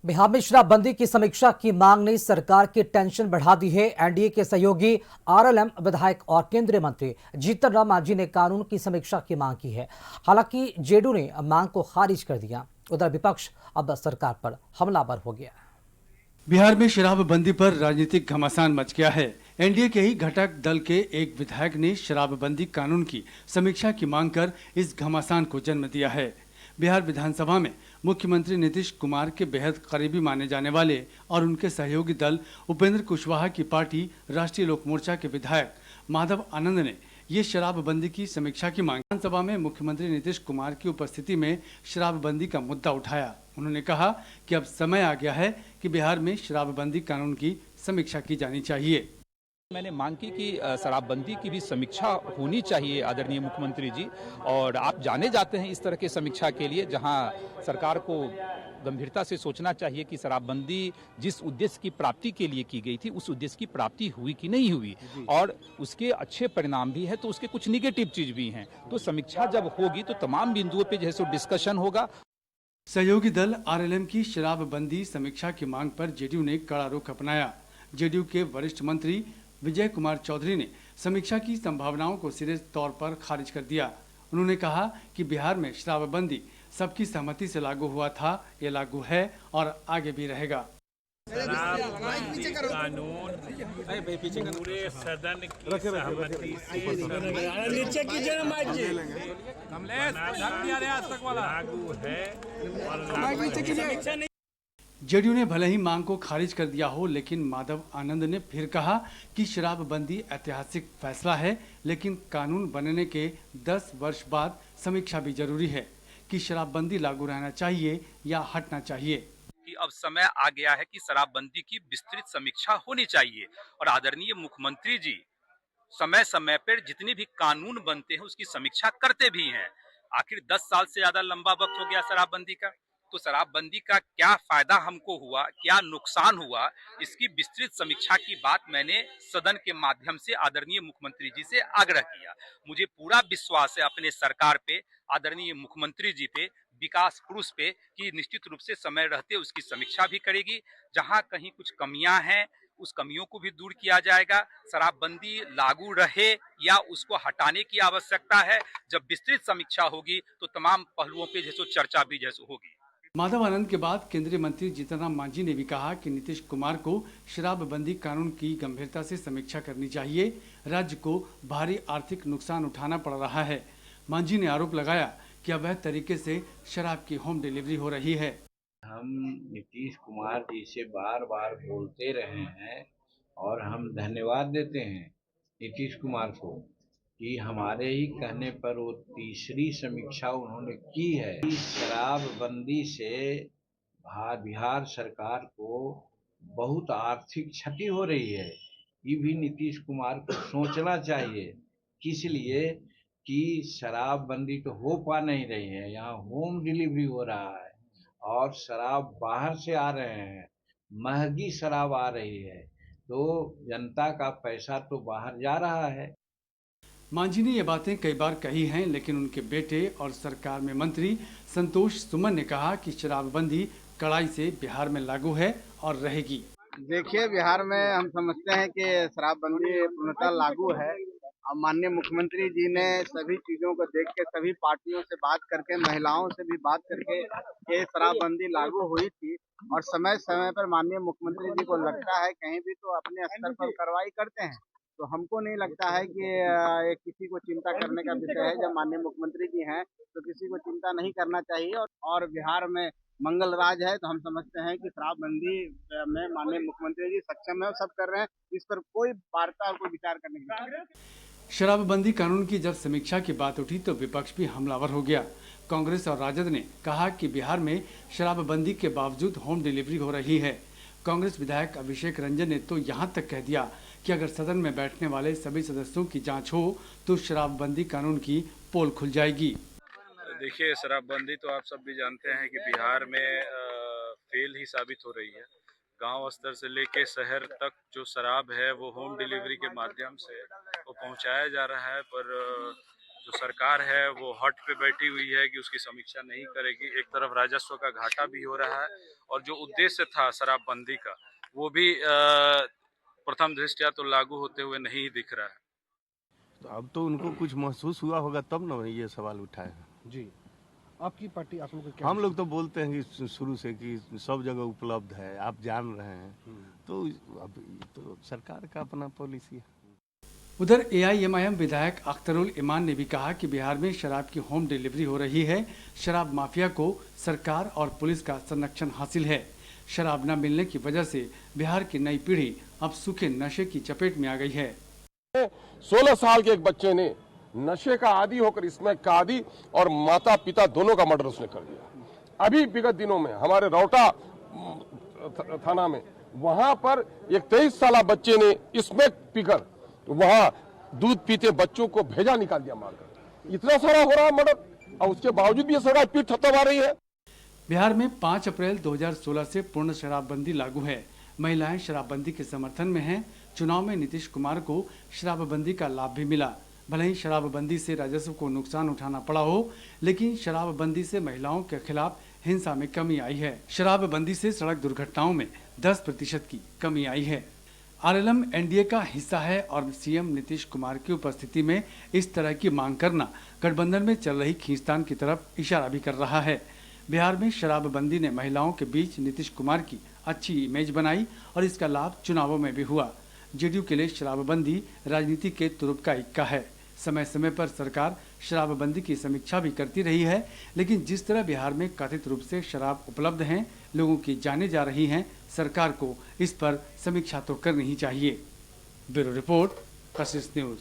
बिहार में शराबबंदी की समीक्षा की मांग ने सरकार की टेंशन बढ़ा दी है। एनडीए के सहयोगी आरएलएम विधायक और केंद्रीय मंत्री जीतन राम मांझी ने कानून की समीक्षा की मांग की है। हालांकि जेडीयू ने मांग को खारिज कर दिया। उधर विपक्ष अब सरकार पर हमलावर हो गया। बिहार में शराबबंदी पर राजनीतिक घमासान मच गया है। एनडीए के ही घटक दल के एक विधायक ने शराबबंदी कानून की समीक्षा की मांग कर इस घमासान को जन्म दिया है। बिहार विधानसभा में मुख्यमंत्री नीतीश कुमार के बेहद करीबी माने जाने वाले और उनके सहयोगी दल उपेंद्र कुशवाहा की पार्टी राष्ट्रीय लोक मोर्चा के विधायक माधव आनंद ने ये शराबबंदी की समीक्षा की मांग विधानसभा में मुख्यमंत्री नीतीश कुमार की उपस्थिति में शराबबंदी का मुद्दा उठाया। उन्होंने कहा कि अब समय आ गया है कि बिहार में शराबबंदी कानून की समीक्षा की जानी चाहिए। मैंने मांग की कि शराबबंदी की भी समीक्षा होनी चाहिए आदरणीय मुख्यमंत्री जी। और आप जाने जाते हैं इस तरह के समीक्षा के लिए, जहां सरकार को गंभीरता से सोचना चाहिए कि शराबबंदी जिस उद्देश्य की प्राप्ति के लिए की गई थी उस उद्देश्य की प्राप्ति हुई कि नहीं हुई, और उसके अच्छे परिणाम भी है तो उसके कुछ निगेटिव चीज भी हैं। तो समीक्षा जब होगी तो तमाम बिंदुओं पे जैसे डिस्कशन होगा। सहयोगी दल आरएलएम की शराबबंदी समीक्षा की मांग पर जेडीयू ने कड़ा रुख अपनाया। जेडीयू के वरिष्ठ मंत्री विजय कुमार चौधरी ने समीक्षा की संभावनाओं को सीधे तौर पर खारिज कर दिया। उन्होंने कहा कि बिहार में शराबबंदी सबकी सहमति से लागू हुआ था, ये लागू है और आगे भी रहेगा। शराबबंदी कानून पूरे सदन की सहमति से लागू है और जेडीयू ने भले ही मांग को खारिज कर दिया हो, लेकिन माधव आनंद ने फिर कहा कि शराबबंदी ऐतिहासिक फैसला है, लेकिन कानून बनने के 10 वर्ष बाद समीक्षा भी जरूरी है कि शराबबंदी लागू रहना चाहिए या हटना चाहिए। कि अब समय आ गया है कि शराबबंदी की विस्तृत समीक्षा होनी चाहिए और आदरणीय मुख्यमंत्री जी समय समय पर जितने भी कानून बनते हैं उसकी समीक्षा करते भी हैं। आखिर 10 साल से ज्यादा लंबा वक्त हो गया शराबबंदी का, तो शराबबंदी का क्या फायदा हमको हुआ, क्या नुकसान हुआ, इसकी विस्तृत समीक्षा की बात मैंने सदन के माध्यम से आदरणीय मुख्यमंत्री जी से आग्रह किया। मुझे पूरा विश्वास है अपने सरकार पे, आदरणीय मुख्यमंत्री जी पे, विकास पुरुष पे, कि निश्चित रूप से समय रहते उसकी समीक्षा भी करेगी। जहां कहीं कुछ कमियां हैं उस कमियों को भी दूर किया जाएगा। शराबबंदी लागू रहे या उसको हटाने की आवश्यकता है, जब विस्तृत समीक्षा होगी तो तमाम पहलुओं पे जैसे चर्चा भी जैसे होगी। माधव आनंद के बाद केंद्रीय मंत्री जीतन राम मांझी ने भी कहा कि नीतीश कुमार को शराबबंदी कानून की गंभीरता से समीक्षा करनी चाहिए। राज्य को भारी आर्थिक नुकसान उठाना पड़ रहा है। मांझी ने आरोप लगाया कि अवैध तरीके से शराब की होम डिलीवरी हो रही है। हम नीतीश कुमार जी से बार बार बोलते रहे हैं और हम धन्यवाद देते हैं नीतीश कुमार को कि हमारे ही कहने पर वो तीसरी समीक्षा उन्होंने की है। इस शराबबंदी से बिहार सरकार को बहुत आर्थिक क्षति हो रही है। ये भी नीतीश कुमार को सोचना चाहिए, किस लिए कि शराबबंदी तो हो पा नहीं रही है, यहाँ होम डिलीवरी हो रहा है और शराब बाहर से आ रहे हैं, महंगी शराब आ रही है, तो जनता का पैसा तो बाहर जा रहा है। मांझी ने ये बातें कई बार कही हैं, लेकिन उनके बेटे और सरकार में मंत्री संतोष सुमन ने कहा कि शराबबंदी कड़ाई से बिहार में लागू है और रहेगी। देखिए, बिहार में हम समझते हैं कि शराबबंदी पूर्णतः लागू है। अब माननीय मुख्यमंत्री जी ने सभी चीजों को देख के, सभी पार्टियों से बात करके, महिलाओं से भी बात करके ये शराबबंदी लागू हुई थी और समय समय पर माननीय मुख्यमंत्री जी को लगता है कहीं भी तो अपने स्तर पर कार्रवाई करते हैं। तो हमको नहीं लगता है कि ये किसी को चिंता करने का विषय है। जब माननीय मुख्यमंत्री जी हैं तो किसी को चिंता नहीं करना चाहिए और बिहार में मंगल राज है। तो हम समझते हैं कि शराबबंदी में माननीय मुख्यमंत्री जी सक्षम है और सब कर रहे हैं। इस पर कोई वार्ता और कोई विचार करने की जरूरत नहीं। शराबबंदी कानून की जब समीक्षा की बात उठी तो विपक्ष भी हमलावर हो गया। कांग्रेस और राजद ने कहा कि बिहार में शराबबंदी के बावजूद होम डिलीवरी हो रही है। कांग्रेस विधायक अभिषेक रंजन ने तो यहां तक कह दिया कि अगर सदन में बैठने वाले सभी सदस्यों की जांच हो तो शराबबंदी कानून की पोल खुल जाएगी। देखिए, शराबबंदी तो आप सब भी जानते हैं कि बिहार में फेल ही साबित हो रही है। गांव स्तर से लेके शहर तक जो शराब है वो होम डिलीवरी के माध्यम से वो पहुंचाया जा रहा है, पर जो सरकार है वो हट पे बैठी हुई है कि उसकी समीक्षा नहीं करेगी। एक तरफ राजस्व का घाटा भी हो रहा है और जो उद्देश्य था शराबबंदी का वो भी प्रथम दृष्टया तो लागू होते हुए नहीं दिख रहा है। तो अब तो उनको कुछ महसूस हुआ होगा तब ना ये सवाल उठाएगा। जी, आपकी पार्टी आप लोग का क्या? हम लोग तो बोलते हैं कि शुरू से कि सब जगह उपलब्ध है, आप जान रहे हैं, तो अब तो सरकार का अपना पॉलिसी है। उधर एआईएमआईएम विधायक अख्तरुल ईमान ने भी कहा कि बिहार में शराब की होम डिलीवरी हो रही है। शराब माफिया को सरकार और पुलिस का संरक्षण हासिल है। शराब न मिलने की वजह से बिहार की नई पीढ़ी अब सूखे नशे की चपेट में आ गई है। 16 साल के एक बच्चे ने नशे का आदी होकर इसमें कादी और माता पिता दोनों का मर्डर उसने कर दिया। अभी विगत दिनों में हमारे रौटा थाना में वहां पर एक 23 साल बच्चे ने इसमें पीकर वहां दूध पीते बच्चों को भेजा निकाल दिया मारकर। इतना सारा हो रहा है मर्डर और उसके बावजूद भी ये सरकार पीठ थपथपा रही है। बिहार में 5 अप्रैल 2016 से पूर्ण शराबबंदी लागू है। महिलाएं शराबबंदी के समर्थन में हैं। चुनाव में नीतीश कुमार को शराबबंदी का लाभ भी मिला। भले ही शराबबंदी से राजस्व को नुकसान उठाना पड़ा हो, लेकिन शराबबंदी से महिलाओं के खिलाफ हिंसा में कमी आई है। शराबबंदी से सड़क दुर्घटनाओं में 10% की कमी आई है। आरएलएम एनडीए का हिस्सा है और सीएम नीतीश कुमार की उपस्थिति में इस तरह की मांग करना गठबंधन में चल रही खींचतान की तरफ इशारा भी कर रहा है। बिहार में शराबबंदी ने महिलाओं के बीच नीतीश कुमार की अच्छी इमेज बनाई और इसका लाभ चुनावों में भी हुआ। जेडीयू के लिए शराबबंदी राजनीति के तुरुप का इक्का है। समय समय पर सरकार शराबबंदी की समीक्षा भी करती रही है, लेकिन जिस तरह बिहार में कथित रूप से शराब उपलब्ध हैं, लोगों की जाने जा रही हैं, सरकार को इस पर समीक्षा तो करनी ही चाहिए। ब्यूरो रिपोर्ट, कशिश न्यूज।